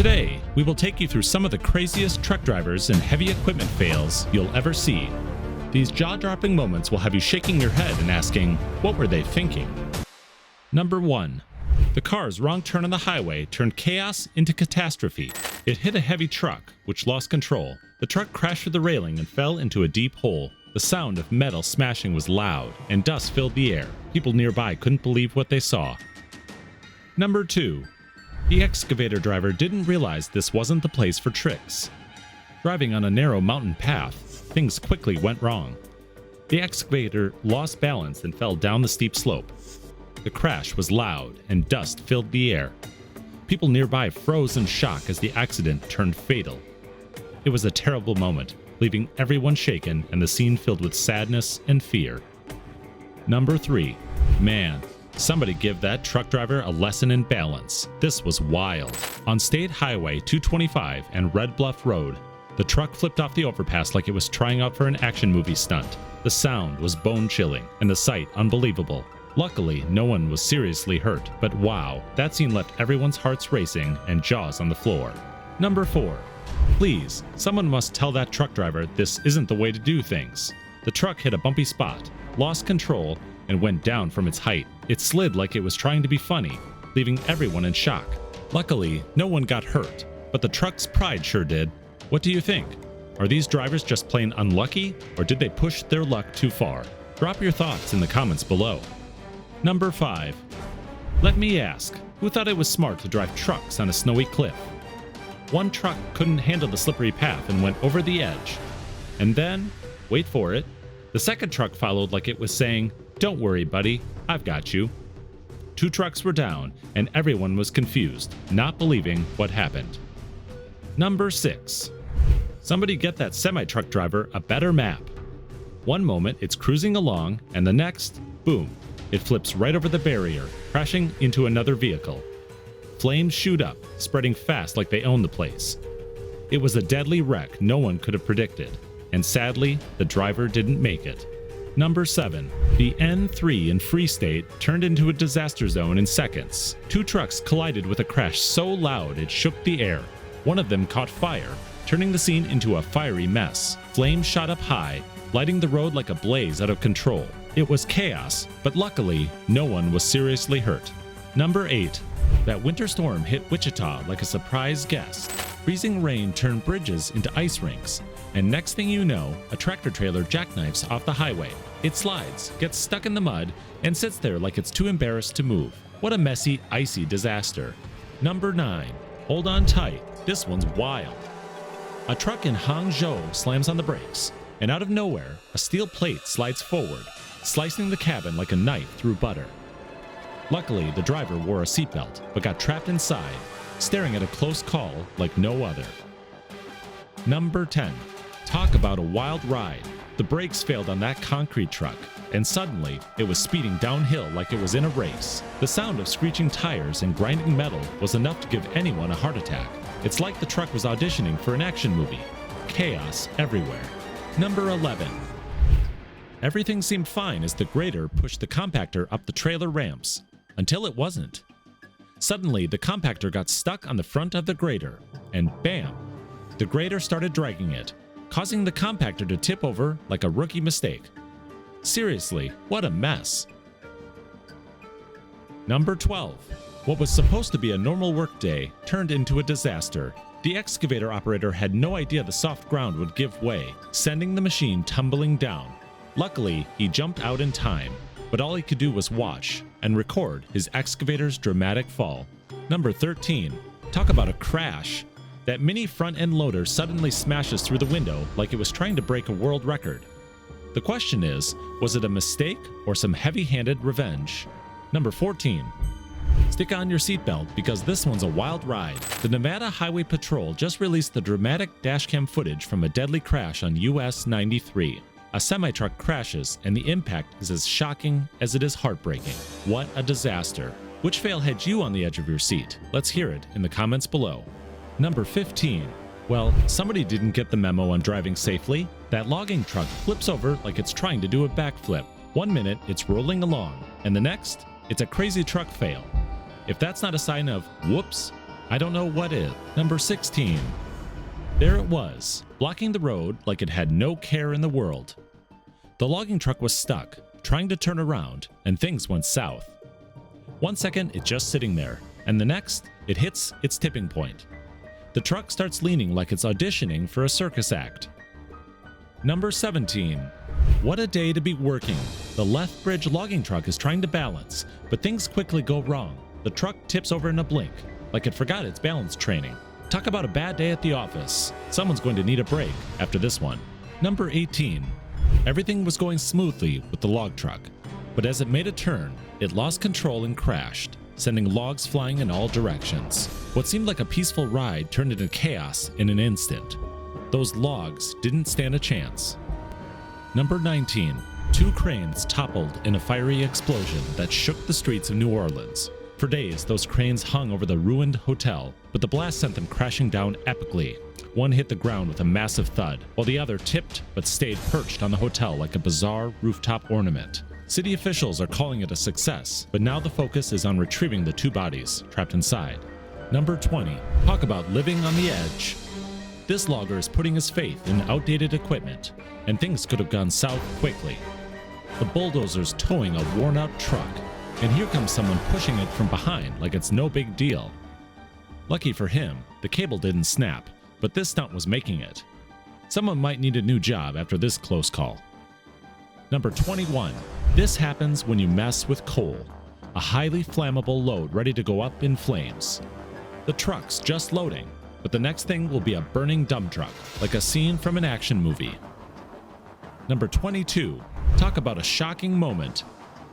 Today, we will take you through some of the craziest truck drivers and heavy equipment fails you'll ever see. These jaw-dropping moments will have you shaking your head and asking, what were they thinking? Number 1. The car's wrong turn on the highway turned chaos into catastrophe. It hit a heavy truck, which lost control. The truck crashed through the railing and fell into a deep hole. The sound of metal smashing was loud, and dust filled the air. People nearby couldn't believe what they saw. Number 2. The excavator driver didn't realize this wasn't the place for tricks. Driving on a narrow mountain path, things quickly went wrong. The excavator lost balance and fell down the steep slope. The crash was loud, and dust filled the air. People nearby froze in shock as the accident turned fatal. It was a terrible moment, leaving everyone shaken and the scene filled with sadness and fear. Number 3. Man, somebody give that truck driver a lesson in balance. This was wild. On State Highway 225 and Red Bluff Road, the truck flipped off the overpass like it was trying out for an action movie stunt. The sound was bone-chilling and the sight unbelievable. Luckily, no one was seriously hurt, but wow, that scene left everyone's hearts racing and jaws on the floor. Number 4. Please, someone must tell that truck driver this isn't the way to do things. The truck hit a bumpy spot, lost control, and went down from its height. It slid like it was trying to be funny, leaving everyone in shock. Luckily, no one got hurt, but the truck's pride sure did. What do you think? Are these drivers just plain unlucky, or did they push their luck too far? Drop your thoughts in the comments below. Number 5. Let me ask, who thought it was smart to drive trucks on a snowy cliff? One truck couldn't handle the slippery path and went over the edge. And then, wait for it, the second truck followed like it was saying, "Don't worry, buddy, I've got you." 2 trucks were down, and everyone was confused, not believing what happened. Number 6. Somebody get that semi-truck driver a better map. One moment it's cruising along, and the next, boom, it flips right over the barrier, crashing into another vehicle. Flames shoot up, spreading fast like they own the place. It was a deadly wreck no one could have predicted, and sadly, the driver didn't make it. Number 7. The N3 in Free State turned into a disaster zone in seconds. 2 trucks collided with a crash so loud it shook the air. One of them caught fire, turning the scene into a fiery mess. Flames shot up high, lighting the road like a blaze out of control. It was chaos, but luckily, no one was seriously hurt. Number 8. That winter storm hit Wichita like a surprise guest. Freezing rain turned bridges into ice rinks, and next thing you know, a tractor trailer jackknifes off the highway. It slides, gets stuck in the mud, and sits there like it's too embarrassed to move. What a messy, icy disaster. Number 9. Hold on tight, this one's wild. A truck in Hangzhou slams on the brakes, and out of nowhere, a steel plate slides forward, slicing the cabin like a knife through butter. Luckily, the driver wore a seatbelt, but got trapped inside, staring at a close call like no other. Number 10. Talk about a wild ride. The brakes failed on that concrete truck, and suddenly, it was speeding downhill like it was in a race. The sound of screeching tires and grinding metal was enough to give anyone a heart attack. It's like the truck was auditioning for an action movie. Chaos everywhere. Number 11. Everything seemed fine as the grader pushed the compactor up the trailer ramps, until it wasn't. Suddenly, the compactor got stuck on the front of the grader, and bam! The grader started dragging it, causing the compactor to tip over like a rookie mistake. Seriously, what a mess. Number 12. What was supposed to be a normal workday turned into a disaster. The excavator operator had no idea the soft ground would give way, sending the machine tumbling down. Luckily, he jumped out in time, but all he could do was watch and record his excavator's dramatic fall. Number 13. Talk about a crash. That mini front-end loader suddenly smashes through the window like it was trying to break a world record. The question is, was it a mistake or some heavy-handed revenge? Number 14. Stick on your seatbelt because this one's a wild ride. The Nevada Highway Patrol just released the dramatic dashcam footage from a deadly crash on US 93. A semi-truck crashes, and the impact is as shocking as it is heartbreaking. What a disaster. Which fail had you on the edge of your seat? Let's hear it in the comments below. Number 15. Well, somebody didn't get the memo on driving safely. That logging truck flips over like it's trying to do a backflip. One minute, it's rolling along, and the next, it's a crazy truck fail. If that's not a sign of whoops, I don't know what is. Number 16. There it was, blocking the road like it had no care in the world. The logging truck was stuck, trying to turn around, and things went south. 1 second, it's just sitting there, and the next, it hits its tipping point. The truck starts leaning like it's auditioning for a circus act. Number 17. What a day to be working. The left bridge logging truck is trying to balance, but things quickly go wrong. The truck tips over in a blink, like it forgot its balance training. Talk about a bad day at the office. Someone's going to need a break after this one. Number 18. Everything was going smoothly with the log truck, but as it made a turn, it lost control and crashed, sending logs flying in all directions. What seemed like a peaceful ride turned into chaos in an instant. Those logs didn't stand a chance. Number 19. 2 cranes toppled in a fiery explosion that shook the streets of New Orleans. For days, those cranes hung over the ruined hotel, but the blast sent them crashing down epically. One hit the ground with a massive thud, while the other tipped but stayed perched on the hotel like a bizarre rooftop ornament. City officials are calling it a success, but now the focus is on retrieving the 2 bodies trapped inside. Number 20. Talk about living on the edge. This logger is putting his faith in outdated equipment, and things could have gone south quickly. The bulldozer's towing a worn-out truck, and here comes someone pushing it from behind like it's no big deal. Lucky for him, the cable didn't snap, but this stunt was making it. Someone might need a new job after this close call. Number 21. This happens when you mess with coal, a highly flammable load ready to go up in flames. The truck's just loading, but the next thing will be a burning dump truck, like a scene from an action movie. Number 22. Talk about a shocking moment.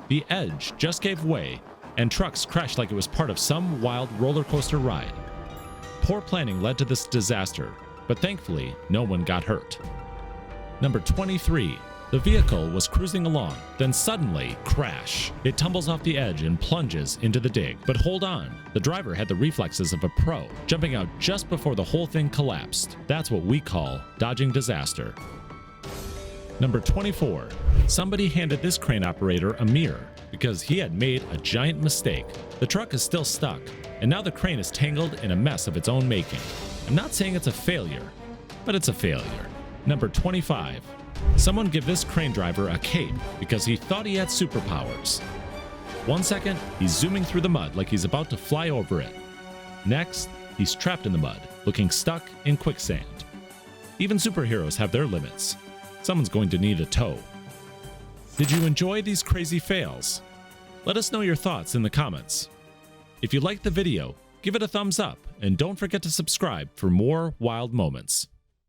The edge just gave way, and trucks crashed like it was part of some wild roller coaster ride. Poor planning led to this disaster, but thankfully, no one got hurt. Number 23. The vehicle was cruising along, then suddenly, crash. It tumbles off the edge and plunges into the dig. But hold on, the driver had the reflexes of a pro, jumping out just before the whole thing collapsed. That's what we call dodging disaster. Number 24. Somebody handed this crane operator a mirror because he had made a giant mistake. The truck is still stuck, and now the crane is tangled in a mess of its own making. I'm not saying it's a failure, but it's a failure. Number 25. Someone give this crane driver a cape because he thought he had superpowers. 1 second, he's zooming through the mud like he's about to fly over it. Next, he's trapped in the mud, looking stuck in quicksand. Even superheroes have their limits. Someone's going to need a tow. Did you enjoy these crazy fails? Let us know your thoughts in the comments. If you liked the video, give it a thumbs up and don't forget to subscribe for more wild moments.